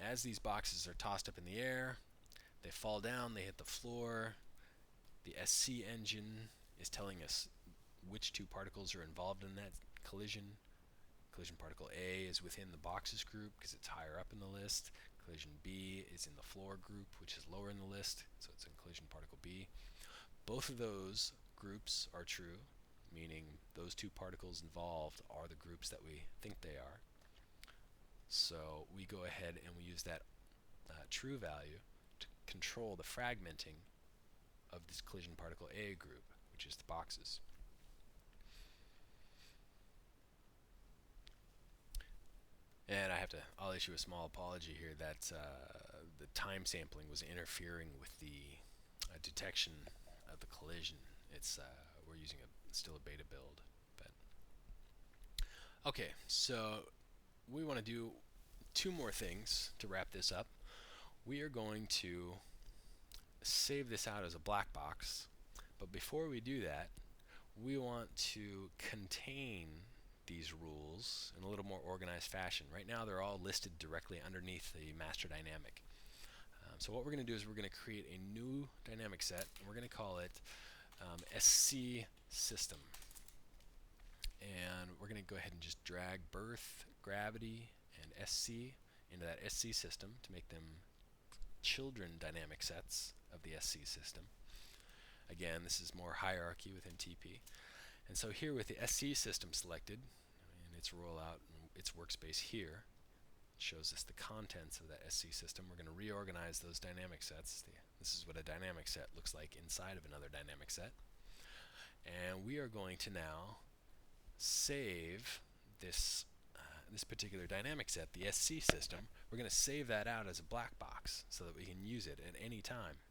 as these boxes are tossed up in the air, they fall down, they hit the floor. The SC engine is telling us which two particles are involved in that collision. Collision particle A is within the boxes group because it's higher up in the list. Collision B is in the floor group, which is lower in the list, so it's in collision particle B. Both of those groups are true, meaning those two particles involved are the groups that we think they are. So we go ahead and we use that true value to control the fragmenting of this collision particle A group, which is the boxes. And I'll issue a small apology here that the time sampling was interfering with the detection of the collision. We're using still a beta build, but okay. So we want to do two more things to wrap this up. We are going to save this out as a black box, but before we do that, we want to contain these rules in a little more organized fashion. Right now they're all listed directly underneath the master dynamic. So what we're going to do is we're going to create a new dynamic set, and we're going to call it SC system. And we're going to go ahead and just drag birth, gravity, and SC into that SC system to make them children dynamic sets of the SC system. Again, this is more hierarchy within TP. And so here with the SC system selected, and its rollout, its workspace here, shows us the contents of that SC system. We're going to reorganize those dynamic sets. This is what a dynamic set looks like inside of another dynamic set. And we are going to now save this particular dynamic set, the SC system. We're going to save that out as a black box so that we can use it at any time.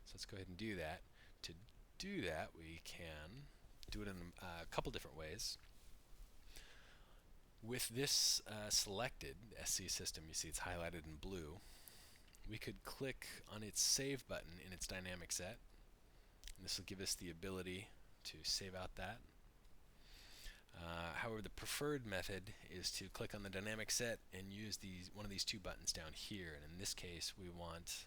So let's go ahead and do that. To do that, we can do it in a couple different ways. With this selected SC system, you see it's highlighted in blue. we could click on its save button in its dynamic set, and this will give us the ability to save out that. However, the preferred method is to click on the dynamic set and use one of these two buttons down here. And in this case, we want,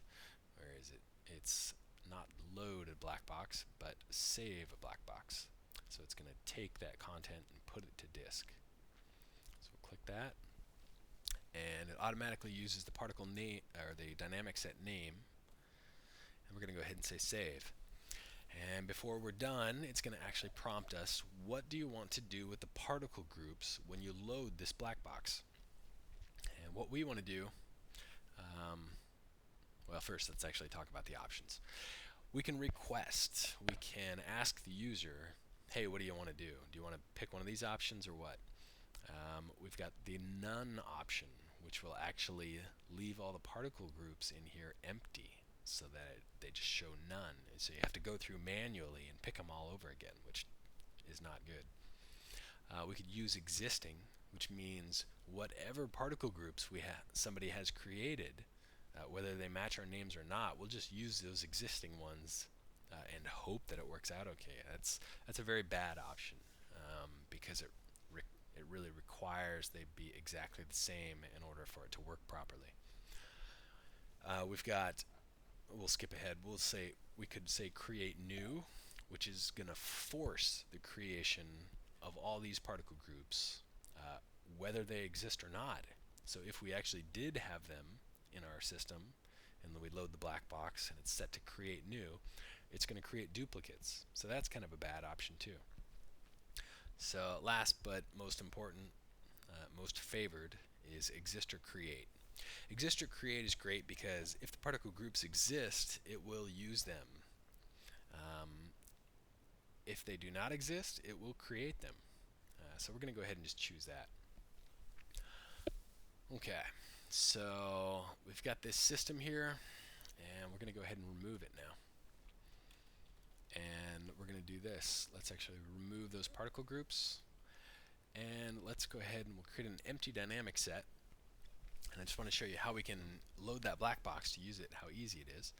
where is it? It's not load a black box, but save a black box. So it's going to take that content and put it to disk. So we'll click that, and it automatically uses the particle name or the dynamic set name. And we're going to go ahead and say save. And before we're done, it's going to actually prompt us, what do you want to do with the particle groups when you load this black box? And what we want to do, well, first let's actually talk about the options. We can request, we can ask the user, hey, what do you want to do? Do you want to pick one of these options or what? We've got the none option, which will actually leave all the particle groups in here empty, so that they just show none. So you have to go through manually and pick them all over again, which is not good. We could use existing, which means whatever particle groups somebody has created, whether they match our names or not, we'll just use those existing ones and hope that it works out okay. That's a very bad option, because it really requires they be exactly the same in order for it to work properly. We'll skip ahead. We could say create new, which is going to force the creation of all these particle groups, whether they exist or not. So if we actually did have them in our system, and we load the black box and it's set to create new, it's going to create duplicates. So that's kind of a bad option too. So last but most important, most favored, is exist or create. Exist or create is great because if the particle groups exist, it will use them. If they do not exist, it will create them. So we're going to go ahead and just choose that. Okay, so we've got this system here, and we're going to go ahead and remove it now. And we're going to do this. Let's actually remove those particle groups, and let's go ahead and we'll create an empty dynamic set. And I just want to show you how we can load that black box to use it, how easy it is.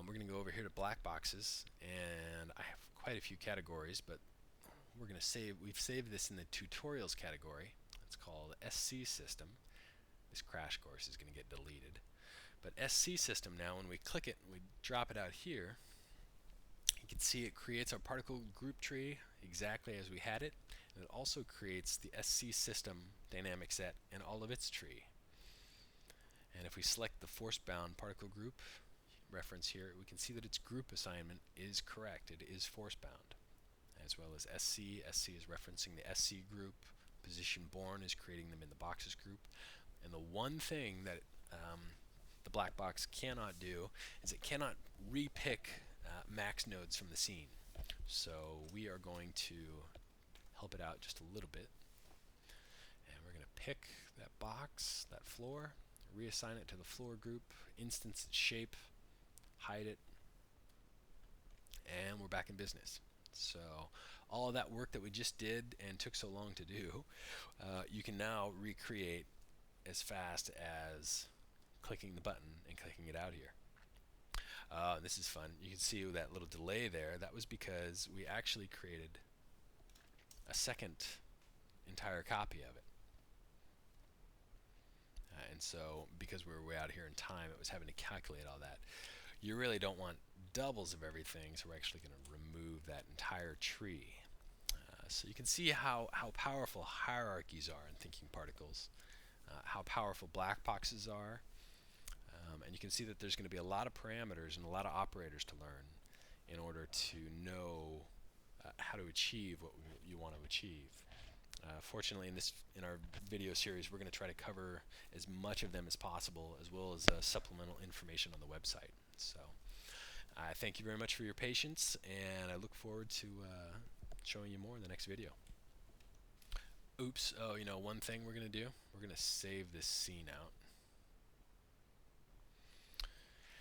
We're going to go over here to black boxes, and I have quite a few categories, but we've saved this in the tutorials category. It's called SC system. This crash course is going to get deleted. But SC system now, when we click it and we drop it out here, you can see it creates our particle group tree exactly as we had it. And it also creates the SC system dynamic set and all of its tree. And if we select the force-bound particle group reference here, we can see that its group assignment is correct. It is force-bound, as well as SC. SC is referencing the SC group. Position born is creating them in the boxes group. And the one thing that the black box cannot do is it cannot repick max nodes from the scene. So we are going to help it out just a little bit. And we're going to pick that box, that floor, reassign it to the floor group, instance its shape, hide it, and we're back in business. So all of that work that we just did and took so long to do, you can now recreate as fast as clicking the button and clicking it out here. This is fun. You can see that little delay there. That was because we actually created a second entire copy of it. And so because we were way out here in time, it was having to calculate all that. You really don't want doubles of everything, so we're actually going to remove that entire tree. So you can see how powerful hierarchies are in thinking particles, how powerful black boxes are, and you can see that there's going to be a lot of parameters and a lot of operators to learn in order to know how to achieve what you want to achieve. Fortunately, in our video series, we're going to try to cover as much of them as possible, as well as supplemental information on the website. So I thank you very much for your patience, and I look forward to showing you more in the next video. Oops, oh, one thing we're going to do, we're going to save this scene out.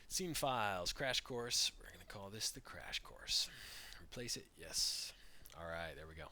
Scene files, crash course. We're going to call this the crash course. Replace it, yes. All right, there we go.